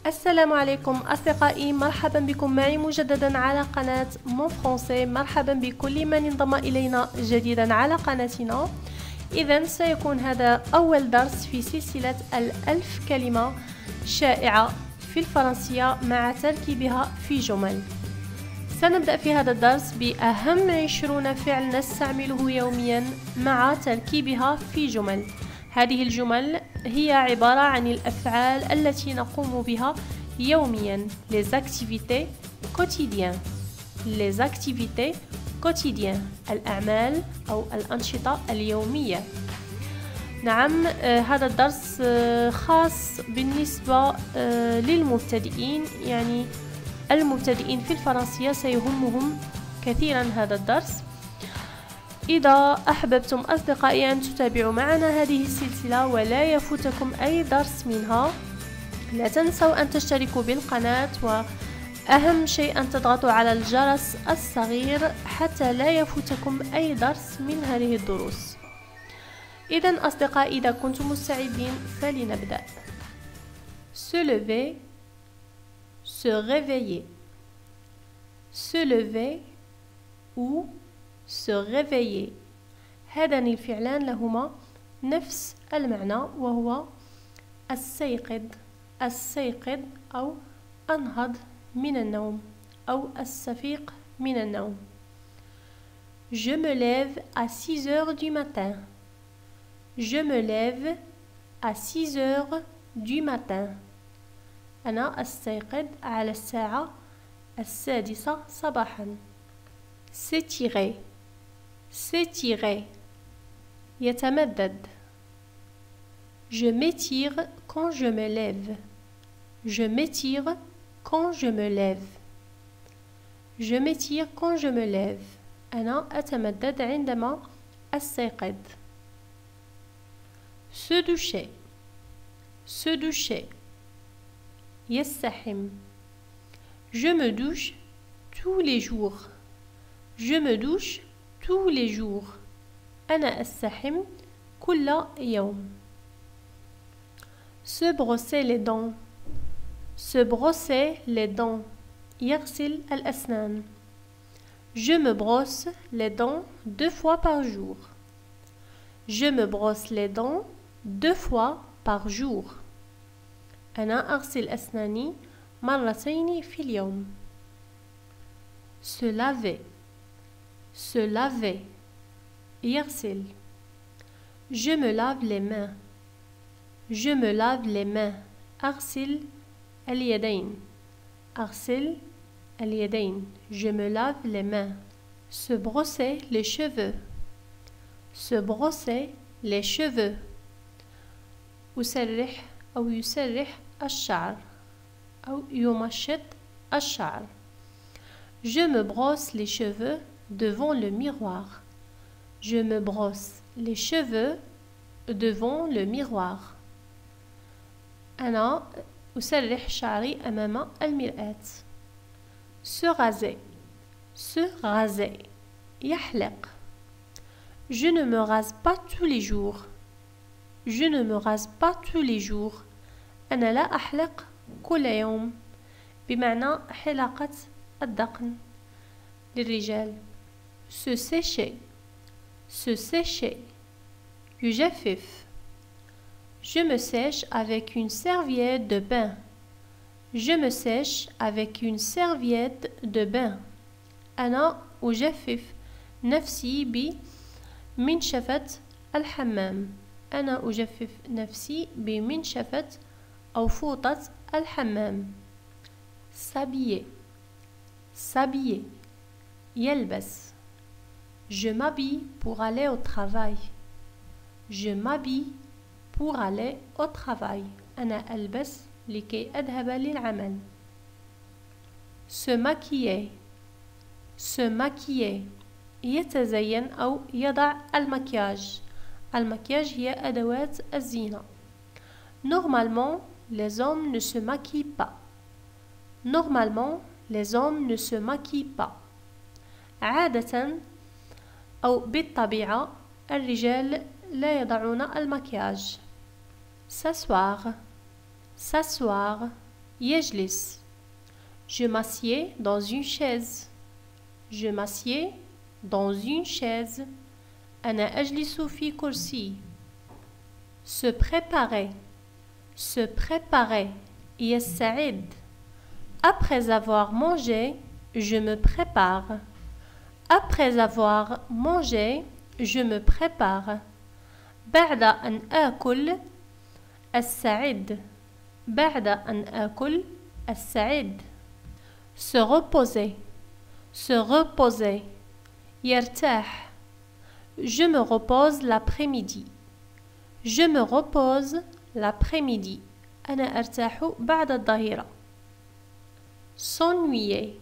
السلام عليكم أصدقائي، مرحبا بكم معي مجددا على قناة مون فرونسي. مرحبا بكل من انضم إلينا جديدا على قناتنا. إذن سيكون هذا أول درس في سلسلة ال1000 كلمة شائعة في الفرنسية مع تركيبها في جمل. سنبدأ في هذا الدرس بأهم 20 فعل نستعمله يوميا مع تركيبها في جمل. هذه الجمل هي عبارة عن الأفعال التي نقوم بها يوميا. Les activités quotidiennes. Les activités quotidiennes. الأعمال أو الأنشطة اليومية. نعم، هذا الدرس خاص بالنسبة للمبتدئين، يعني المبتدئين في الفرنسية سيهمهم كثيرا هذا الدرس. إذا أحببتم أصدقائي أن تتابعوا معنا هذه السلسلة ولا يفوتكم أي درس منها، لا تنسوا أن تشتركوا بالقناة، وأهم شيء أن تضغطوا على الجرس الصغير حتى لا يفوتكم أي درس من هذه الدروس. إذن أصدقائي، إذا كنتم مستعدين فلنبدأ. Se lever, se réveiller. Se lever ou se réveiller. هذان الفعلان لهما نفس المعنى، وهو السيقظ. السيقظ أو أنهض من النوم أو السفيق من النوم. Je me lève à 6 heures du matin. Je me lève à 6 heures du matin. أنا أستيقظ على الساعة 6 صباحا. S'étirer. S'étirer. يتمدد. Je m'étire quand je me lève. Je m'étire quand je me lève. Je m'étire quand je me lève. أنا أتمدد عندما أستيقظ. Se doucher. Se doucher. يستحم. Je me douche tous les jours. Je me douche tous les jours. أنا أستحم كل يوم. Se brosser les dents. Se brosser les dents. يغسل الأسنان. Je me brosse les dents 2 fois par jour. Je me brosse les dents 2 fois par jour. أنا أغسل أسناني 2 في اليوم. Se laver. Se laver. يغسل. Je me lave les mains. Je me lave les mains. أغسل اليدين. أغسل اليدين. Je me lave les mains. Se brosser les cheveux. Se brosser les cheveux. أسرح أو يسرح الشعر أو يمشط الشعر. Je me brosse les cheveux devant le miroir. Je me brosse les cheveux devant le miroir. أنا أسرح شعري أمام المرآة. Se raser. Se raser. يحلق. Je ne me rase pas tous les jours. Je ne me rase pas tous les jours. أنا لا أحلق كل يوم، بمعنى حلاقة الدقن للرجال. Se sécher. Se sécher. يجفف. Je me sèche avec une serviette de bain. Je me sèche avec une serviette de bain. أنا أجفف نفسي بمنشفة الحمام. أنا أجفف نفسي بمنشفة أو فوطة الحمام. S'habiller. S'habiller. يلبس. Je m'habille pour aller au travail. Je m'habille pour aller au travail. أنا ألبس لكي أذهب للعمل. Se maquiller. Se maquiller. يتزين أو يضع المكياج. المكياج هي أدوات الزينة. Normalement, les hommes ne se maquillent pas. Normalement, les hommes ne se maquillent pas. عادة أو بالطبيعة الرجال لا يضعون المكياج. S'asseoir. S'asseoir. يجلس. Je m'assieds dans une chaise. Je m'assieds dans une chaise. أنا أجلس في كرسي. Se préparer. Se préparer. يستعد. Après avoir mangé, je me prépare. Après avoir mangé, je me prépare. بعد أن آكل أستعد. بعد أن آكل أستعد. Se reposer. Se reposer. يرتاح. Je me repose l'après-midi. Je me repose l'après-midi. أنا أرتاح بعد الظهيرة. S'ennuyer.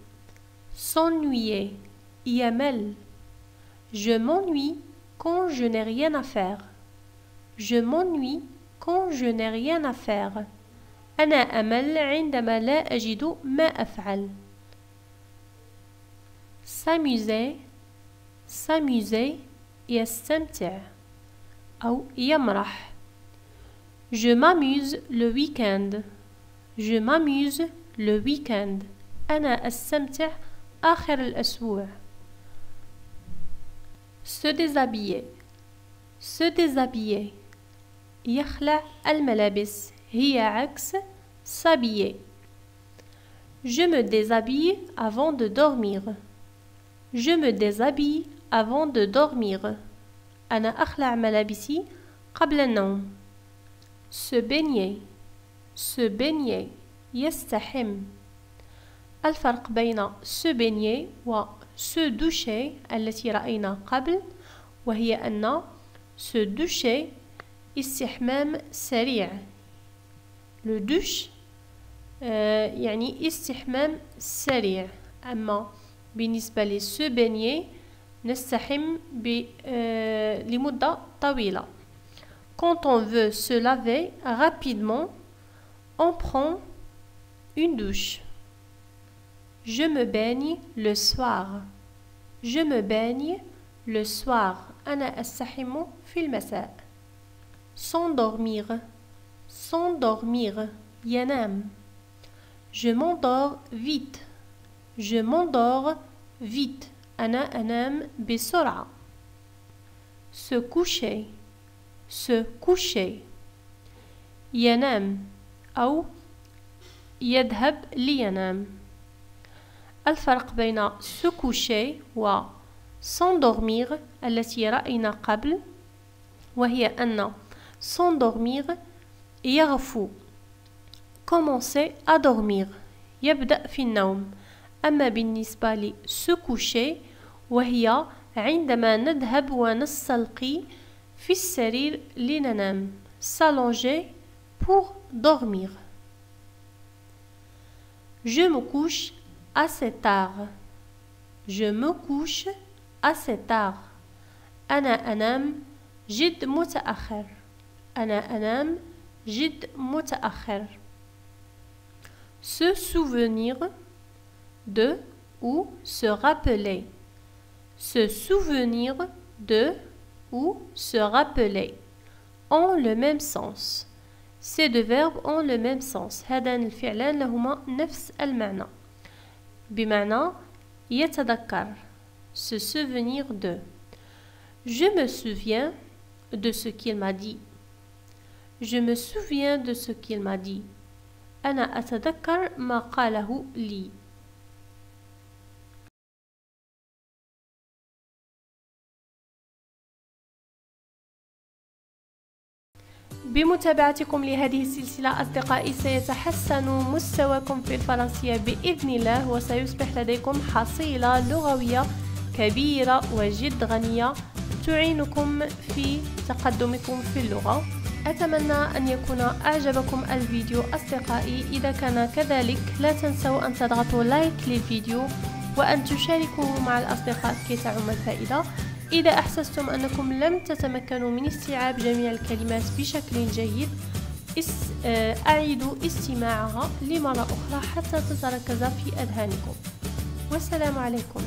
S'ennuyer. يمل. Je m'ennuie quand je n'ai rien à faire. Je m'ennuie quand je n'ai rien à faire. أنا أمل عندما لا أجد ما أفعل. S'amuser. S'amuser. يستمتع أو يمرح. Je m'amuse le week-end. Je m'amuse le week-end. أنا أستمتع آخر الأسبوع. Se déshabiller. Se déshabiller. يخلع الملابس. هي عكس s'habiller. Je me déshabille avant de dormir. Je me déshabille avant de dormir. أنا أخلع ملابسي قبل النوم. Se baigner. Se baigner. يستحم. الفرق بين se baigner و se doucher التي رأينا قبل وهي أن se doucher استحمام سريع. Le douche يعني استحمام سريع. أما بالنسبة ل se baigner نستحم لمدة طويلة. Quand on veut se laver rapidement, on prend une douche. Je me baigne le soir. Je me baigne le soir. أنا أستحم في المساء. S'endormir. S'endormir. ينام. Je m'endors vite. Je m'endors vite. أنا أنام بسرعة. Se coucher. Se coucher. ينام أو يذهب لينام. الفرق بين se coucher و s'endormir التي رأينا قبل وهي أن s'endormir يغفو. commencer à dormir يبدأ في النوم. أما بالنسبة ل se coucher وهي عندما نذهب ونستلقي في السرير لننام. s'allonger pour dormir. Je me couche assez tard. Je me couche assez tard. أنا أنام جد متأخر. أنا أنام جد متأخر. Se souvenir de ou se rappeler. Se souvenir de ou se rappeler ont le même sens. Ces deux verbes ont le même sens. هذان الفعلان لهما نفس المعنى. بمعنى يتذكر. Se souvenir de. Je me souviens de ce qu'il m'a dit. Je me souviens de ce qu'il m'a dit. أنا أتذكر ما قاله لي. بمتابعتكم لهذه السلسلة أصدقائي سيتحسن مستواكم في الفرنسية بإذن الله وسيصبح لديكم حصيلة لغوية كبيرة وجد غنية تعينكم في تقدمكم في اللغة. أتمنى أن يكون أعجبكم الفيديو أصدقائي. إذا كان كذلك لا تنسوا أن تضغطوا لايك للفيديو وأن تشاركوه مع الأصدقاء كي تعم الفائدة. إذا أحسستم أنكم لم تتمكنوا من استيعاب جميع الكلمات بشكل جيد أعيدوا استماعها لمرة أخرى حتى تتركز في أذهانكم. والسلام عليكم.